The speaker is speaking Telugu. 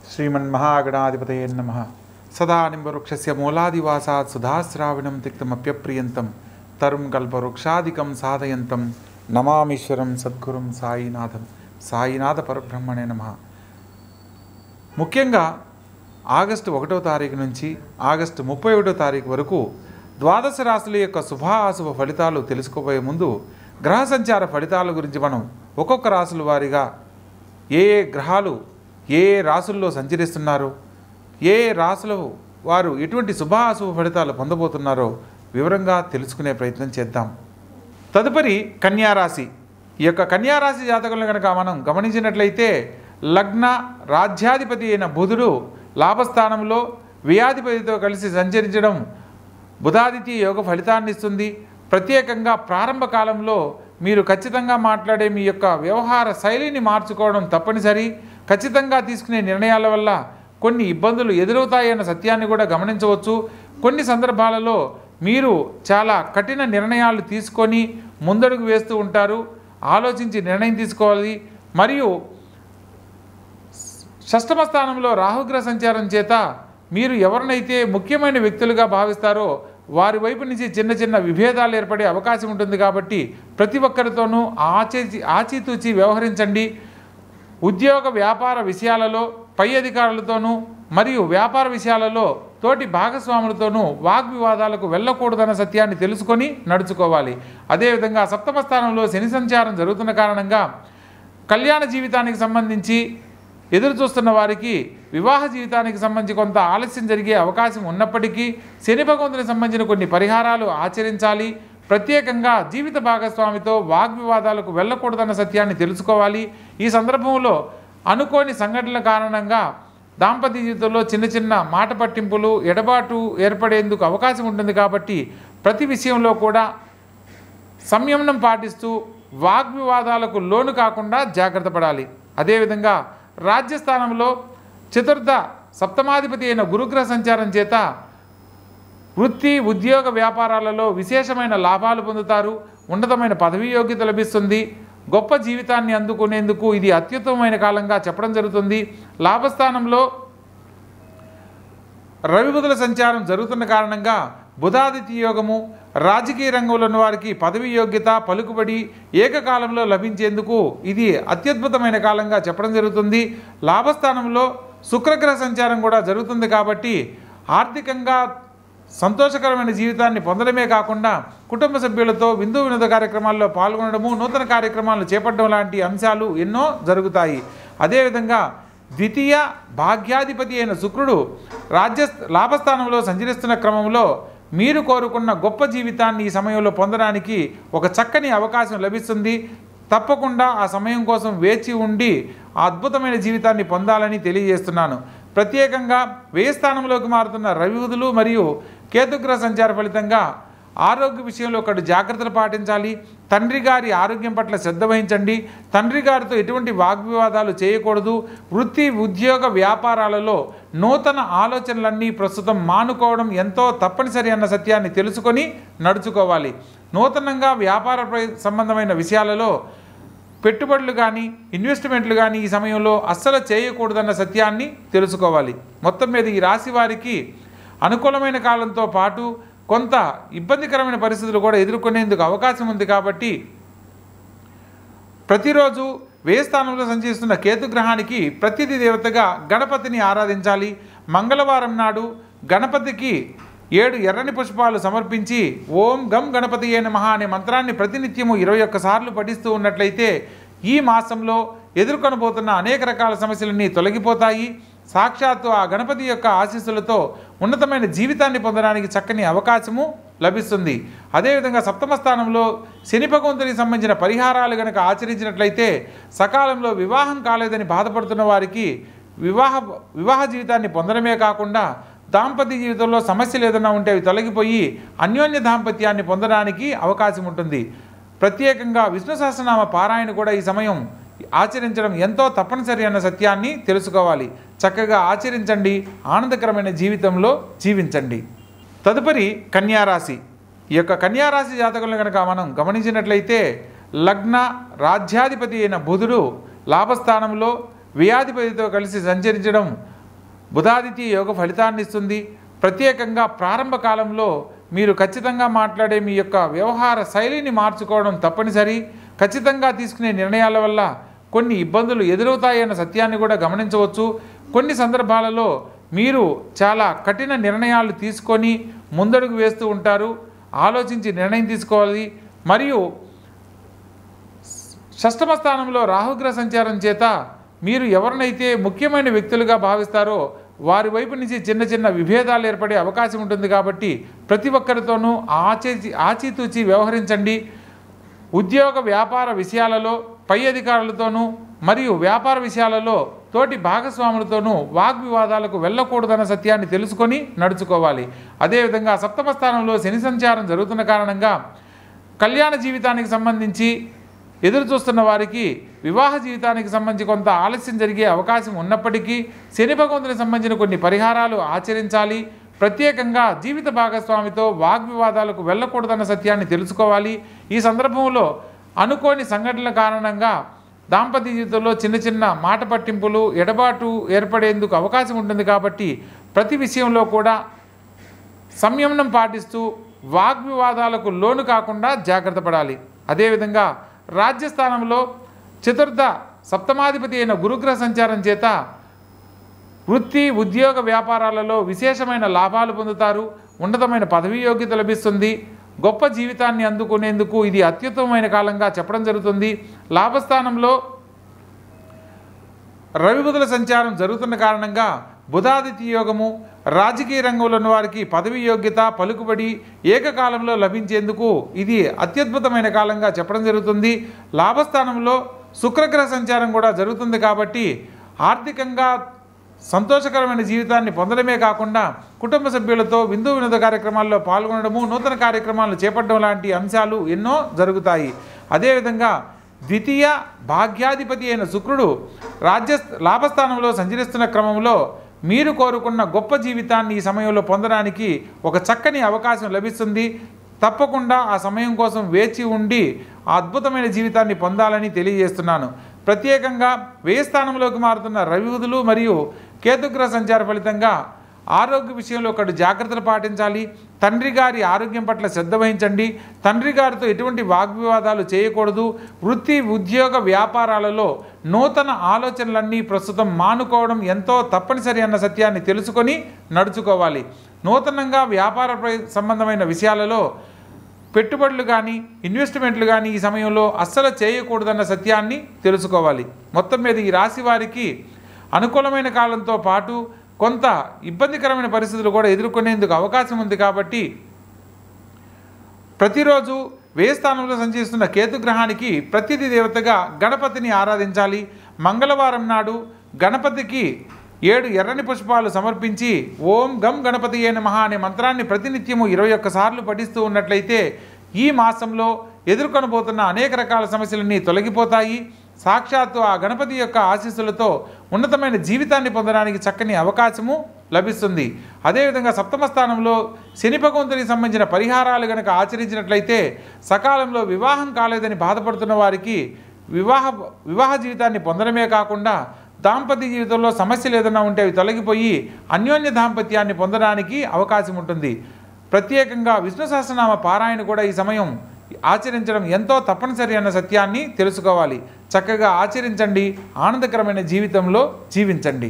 श्रीमन्महागणाधिपतये नमः। सदानिम्बवृक्षस्य मूलादिवासात् सुधाश्राविणं तिक्तमप्यप्रियन्तं तरुं कल्पवृक्षादिकं साधयन्तं नमामीश्वरं सद्गुरुं సాయినాథం సాయినాథ పరబ్రహ్మణే నమః। ముఖ్యంగా ఆగస్టు 1వ తారీఖు నుంచి ఆగస్టు 31వ తారీఖు వరకు ద్వాదశ రాశుల యొక్క శుభాశుభ ఫలితాలు తెలుసుకోబోయే ముందు గ్రహ సంచార ఫలితాల గురించి మనం ఒక్కొక్క రాశుల వారీగా ఏ గ్రహాలు ఏ రాశుల్లో సంచరిస్తున్నారో, ఏ రాశుల వారు ఎటువంటి శుభాశుభ ఫలితాలు పొందబోతున్నారో వివరంగా తెలుసుకునే ప్రయత్నం చేద్దాం। తదుపరి కన్యారాశి। ఈ యొక్క కన్యారాశి జాతకులను కనుక మనం గమనించినట్లయితే లగ్న రాజ్యాధిపతి అయిన బుధుడు లాభస్థానంలో వ్యయాధిపతితో కలిసి సంచరించడం బుధాదిత్య యోగ ఫలితాన్ని ఇస్తుంది। ప్రత్యేకంగా ప్రారంభ కాలంలో మీరు ఖచ్చితంగా మాట్లాడే మీ యొక్క వ్యవహార శైలిని మార్చుకోవడం తప్పనిసరి। ఖచ్చితంగా తీసుకునే నిర్ణయాల వల్ల కొన్ని ఇబ్బందులు ఎదురవుతాయన్న సత్యాన్ని కూడా గమనించవచ్చు। కొన్ని సందర్భాలలో మీరు చాలా కఠిన నిర్ణయాలు తీసుకొని ముందడుగు వేస్తూ ఉంటారు, ఆలోచించి నిర్ణయం తీసుకోవాలి। మరియు షష్టమ స్థానంలో రాహుగ్రహ సంచారం చేత మీరు ఎవరినైతే ముఖ్యమైన వ్యక్తులుగా భావిస్తారో వారి వైపు నుంచి చిన్న చిన్న విభేదాలు ఏర్పడే అవకాశం ఉంటుంది। కాబట్టి ప్రతి ఒక్కరితోనూ ఆచితూచి వ్యవహరించండి। ఉద్యోగ వ్యాపార విషయాలలో పై అధికారులతోనూ మరియు వ్యాపార విషయాలలో తోటి భాగస్వాములతోనూ వాగ్వివాదాలకు వెళ్ళకూడదన్న సత్యాన్ని తెలుసుకొని నడుచుకోవాలి। అదేవిధంగా సప్తమ స్థానంలో శని సంచారం జరుగుతున్న కారణంగా కళ్యాణ జీవితానికి సంబంధించి ఎదురు చూస్తున్న వారికి వివాహ జీవితానికి సంబంధించి కొంత ఆలస్యం జరిగే అవకాశం ఉన్నప్పటికీ శని భగవంతునికి సంబంధించిన కొన్ని పరిహారాలు ఆచరించాలి। ప్రత్యేకంగా జీవిత భాగస్వామితో వాగ్వివాదాలకు వెళ్ళకూడదన్న సత్యాన్ని తెలుసుకోవాలి। ఈ సందర్భంలో అనుకోని సంఘటనల కారణంగా దాంపత్య జీవితంలో చిన్న చిన్న మాట పట్టింపులు ఎడబాటు ఏర్పడేందుకు అవకాశం ఉంటుంది। కాబట్టి ప్రతి విషయంలో కూడా సంయమనం పాటిస్తూ వాగ్వివాదాలకు లోను కాకుండా జాగ్రత్త పడాలి। అదేవిధంగా రాజ్యస్థానంలో చతుర్థ సప్తమాధిపతి అయిన గురుగ్రహ సంచారం చేత వృత్తి ఉద్యోగ వ్యాపారాలలో విశేషమైన లాభాలు పొందుతారు, ఉన్నతమైన పదవీ యోగ్యత లభిస్తుంది। గొప్ప జీవితాన్ని అందుకునేందుకు ఇది అత్యుత్తమమైన కాలంగా చెప్పడం జరుగుతుంది। లాభస్థానంలో రవి బుధుల సంచారం జరుగుతున్న కారణంగా బుధాదిత్య యోగము రాజకీయ రంగంలో ఉన్న వారికి పదవీ యోగ్యత పలుకుబడి ఏకకాలంలో లభించేందుకు ఇది అత్యద్భుతమైన కాలంగా చెప్పడం జరుగుతుంది। లాభస్థానంలో శుక్రగ్రహ సంచారం కూడా జరుగుతుంది కాబట్టి ఆర్థికంగా సంతోషకరమైన జీవితాన్ని పొందడమే కాకుండా కుటుంబ సభ్యులతో విందు వినోద కార్యక్రమాల్లో పాల్గొనడము, నూతన కార్యక్రమాలను చేపట్టడం లాంటి అంశాలు ఎన్నో జరుగుతాయి। అదేవిధంగా ద్వితీయ భాగ్యాధిపతి అయిన శుక్రుడు లాభస్థానంలో సంచరిస్తున్న క్రమంలో మీరు కోరుకున్న గొప్ప జీవితాన్ని ఈ సమయంలో పొందడానికి ఒక చక్కని అవకాశం లభిస్తుంది। తప్పకుండా ఆ సమయం కోసం వేచి ఉండి ఆ అద్భుతమైన జీవితాన్ని పొందాలని తెలియజేస్తున్నాను। ప్రత్యేకంగా వ్యయ స్థానంలోకి మారుతున్న రవి బుధులు మరియు కేతుగ్రహ సంచార ఫలితంగా ఆరోగ్య విషయంలో ఒకటి జాగ్రత్తలు పాటించాలి। తండ్రి గారి ఆరోగ్యం పట్ల శ్రద్ధ వహించండి। తండ్రి గారితో ఎటువంటి వాగ్వివాదాలు చేయకూడదు। వృత్తి ఉద్యోగ వ్యాపారాలలో నూతన ఆలోచనలన్నీ ప్రస్తుతం మానుకోవడం ఎంతో తప్పనిసరి అన్న సత్యాన్ని తెలుసుకొని నడుచుకోవాలి। నూతనంగా వ్యాపార సంబంధమైన విషయాలలో పెట్టుబడులు కానీ ఇన్వెస్ట్మెంట్లు కానీ ఈ సమయంలో అస్సలు చేయకూడదన్న సత్యాన్ని తెలుసుకోవాలి। మొత్తం మీద ఈ రాశి వారికి అనుకూలమైన కాలంతో పాటు కొంత ఇబ్బందికరమైన పరిస్థితులు కూడా ఎదుర్కొనేందుకు అవకాశం ఉంది। కాబట్టి ప్రతిరోజు వ్యయ స్థానంలో సంచరిస్తున్న కేతుగ్రహానికి ప్రతిథి దేవతగా గణపతిని ఆరాధించాలి। మంగళవారం నాడు గణపతికి 7 ఎర్రని పుష్పాలు సమర్పించి ఓం గం గణపతియే నమః అనే మంత్రాన్ని ప్రతినిత్యము 21 సార్లు పఠిస్తూ ఉన్నట్లయితే ఈ మాసంలో ఎదుర్కొనబోతున్న అనేక రకాల సమస్యలన్నీ తొలగిపోతాయి। సాక్షాత్తు ఆ గణపతి యొక్క ఆశీస్సులతో ఉన్నతమైన జీవితాన్ని పొందడానికి చక్కని అవకాశము లభిస్తుంది। అదేవిధంగా సప్తమ స్థానంలో శని భగవంతునికి సంబంధించిన పరిహారాలు కనుక ఆచరించినట్లయితే సకాలంలో వివాహం కాలేదని బాధపడుతున్న వారికి వివాహ జీవితాన్ని పొందడమే కాకుండా దాంపత్య జీవితంలో సమస్యలు ఏదైనా ఉంటే అవి తొలగిపోయి అన్యోన్య దాంపత్యాన్ని పొందడానికి అవకాశం ఉంటుంది। ప్రత్యేకంగా విష్ణు సహస్రనామ పారాయణ కూడా ఈ సమయం ఆచరించడం ఎంతో తప్పనిసరి అన్న సత్యాన్ని తెలుసుకోవాలి। చక్కగా ఆచరించండి, ఆనందకరమైన జీవితంలో జీవించండి। తదుపరి కన్యారాశి। ఈ యొక్క కన్యారాశి జాతకులను కనుక మనం గమనించినట్లయితే లగ్న రాజ్యాధిపతి అయిన బుధుడు లాభస్థానంలో వ్యయాధిపతితో కలిసి సంచరించడం బుధాదిత్య యోగ ఫలితాన్ని ఇస్తుంది. ప్రత్యేకంగా ప్రారంభ కాలంలో మీరు ఖచ్చితంగా మాట్లాడే మీ యొక్క వ్యవహార శైలిని మార్చుకోవడం తప్పనిసరి. ఖచ్చితంగా తీసుకునే నిర్ణయాల వల్ల కొన్ని ఇబ్బందులు ఎదురవుతాయన్న సత్యాన్ని కూడా గమనించవచ్చు. కొన్ని సందర్భాలలో మీరు చాలా కఠిన నిర్ణయాలు తీసుకొని ముందడుగు వేస్తూ ఉంటారు. ఆలోచించి నిర్ణయం తీసుకోవాలి. మరియు షష్టమ స్థానంలో రాహుగ్రహ సంచారం చేత మీరు ఎవరినైతే ముఖ్యమైన వ్యక్తులుగా భావిస్తారో వారి వైపు నుంచి చిన్న చిన్న విభేదాలు ఏర్పడే అవకాశం ఉంటుంది. కాబట్టి ప్రతి ఒక్కరితోనూ ఆచితూచి వ్యవహరించండి. ఉద్యోగ వ్యాపార విషయాలలో పై అధికారులతోనూ మరియు వ్యాపార విషయాలలో తోటి భాగస్వాములతోనూ వాగ్వివాదాలకు వెళ్ళకూడదన్న సత్యాన్ని తెలుసుకొని నడుచుకోవాలి. అదేవిధంగా సప్తమ స్థానంలో శని సంచారం జరుగుతున్న కారణంగా కళ్యాణ జీవితానికి సంబంధించి ఎదురు చూస్తున్న వారికి వివాహ జీవితానికి సంబంధించి కొంత ఆలస్యం జరిగే అవకాశం ఉన్నప్పటికీ శని భగవంతునికి సంబంధించిన కొన్ని పరిహారాలు ఆచరించాలి. ప్రత్యేకంగా జీవిత భాగస్వామితో వాగ్వివాదాలకు వెళ్ళకూడదన్న సత్యాన్ని తెలుసుకోవాలి. ఈ సందర్భంలో అనుకోని సంఘటనల కారణంగా దాంపత్య జీవితంలో చిన్న చిన్న మాట పట్టింపులు ఎడబాటు ఏర్పడేందుకు అవకాశం ఉంటుంది. కాబట్టి ప్రతి విషయంలో కూడా సంయమనం పాటిస్తూ వాగ్వివాదాలకు లోను కాకుండా జాగ్రత్త పడాలి. అదేవిధంగా రాజ్యస్థానంలో చతుర్థ సప్తమాధిపతి అయిన గురుగ్రహ సంచారం చేత వృత్తి ఉద్యోగ వ్యాపారాలలో విశేషమైన లాభాలు పొందుతారు. ఉన్నతమైన పదవీ యోగ్యత లభిస్తుంది. గొప్ప జీవితాన్ని అందుకునేందుకు ఇది అత్యుత్తమమైన కాలంగా చెప్పడం జరుగుతుంది. లాభస్థానంలో రవి బుధుల సంచారం జరుగుతున్న కారణంగా బుధాదిత్య యోగము రాజకీయ రంగంలో ఉన్న వారికి పదవీ యోగ్యత పలుకుబడి ఏకకాలంలో లభించేందుకు ఇది అత్యద్భుతమైన కాలంగా చెప్పడం జరుగుతుంది. లాభస్థానంలో శుక్రగ్రహ సంచారం కూడా జరుగుతుంది. కాబట్టి ఆర్థికంగా సంతోషకరమైన జీవితాన్ని పొందడమే కాకుండా కుటుంబ సభ్యులతో విందు వినోద కార్యక్రమాల్లో పాల్గొనడము నూతన కార్యక్రమాలు చేపట్టడం లాంటి అంశాలు ఎన్నో జరుగుతాయి. అదేవిధంగా ద్వితీయ భాగ్యాధిపతి అయిన శుక్రుడు లాభస్థానంలో సంచరిస్తున్న క్రమంలో మీరు కోరుకున్న గొప్ప జీవితాన్ని ఈ సమయంలో పొందడానికి ఒక చక్కని అవకాశం లభిస్తుంది. తప్పకుండా ఆ సమయం కోసం వేచి ఉండి ఆ అద్భుతమైన జీవితాన్ని పొందాలని తెలియజేస్తున్నాను. ప్రత్యేకంగా వ్యయ స్థానంలోకి మారుతున్న రవి బుధులు మరియు కేతుగ్రహ సంచార ఫలితంగా ఆరోగ్య విషయంలో ఒకటి జాగ్రత్తలు పాటించాలి. తండ్రి గారి ఆరోగ్యం పట్ల శ్రద్ధ వహించండి. తండ్రి గారితో ఎటువంటి వాగ్వివాదాలు చేయకూడదు. వృత్తి ఉద్యోగ వ్యాపారాలలో నూతన ఆలోచనలన్నీ ప్రస్తుతం మానుకోవడం ఎంతో తప్పనిసరి అన్న సత్యాన్ని తెలుసుకొని నడుచుకోవాలి. నూతనంగా వ్యాపార సంబంధమైన విషయాలలో పెట్టుబడులు కానీ ఇన్వెస్ట్మెంట్లు కానీ ఈ సమయంలో అస్సలు చేయకూడదన్న సత్యాన్ని తెలుసుకోవాలి. మొత్తం మీద ఈ రాశి వారికి అనుకూలమైన కాలంతో పాటు కొంత ఇబ్బందికరమైన పరిస్థితులు కూడా ఎదుర్కొనేందుకు అవకాశం ఉంది. కాబట్టి ప్రతిరోజు వ్యయ స్థానంలో సంచరిస్తున్న కేతుగ్రహానికి ప్రతిథి దేవతగా గణపతిని ఆరాధించాలి. మంగళవారం నాడు గణపతికి 7 ఎర్రని పుష్పాలు సమర్పించి ఓం గం గణపతియే నమః అనే మంత్రాన్ని ప్రతినిత్యము 21 సార్లు పఠిస్తూ ఉన్నట్లయితే ఈ మాసంలో ఎదుర్కొనబోతున్న అనేక రకాల సమస్యలన్నీ తొలగిపోతాయి. సాక్షాత్తు ఆ గణపతి యొక్క ఆశీస్సులతో ఉన్నతమైన జీవితాన్ని పొందడానికి చక్కని అవకాశము లభిస్తుంది. అదేవిధంగా సప్తమ స్థానంలో శని భగవంతునికి సంబంధించిన పరిహారాలు కనుక ఆచరించినట్లయితే సకాలంలో వివాహం కాలేదని బాధపడుతున్న వారికి వివాహ జీవితాన్ని పొందడమే కాకుండా దాంపత్య జీవితంలో సమస్యలు ఏదైనా ఉంటే అవి తొలగిపోయి అన్యోన్య దాంపత్యాన్ని పొందడానికి అవకాశం ఉంటుంది. ప్రత్యేకంగా విష్ణు సహస్రనామ పారాయణ కూడా ఈ సమయం ఆచరించడం ఎంతో తప్పనిసరి అన్న సత్యాన్ని తెలుసుకోవాలి. చక్కగా ఆచరించండి. ఆనందకరమైన జీవితంలో జీవించండి.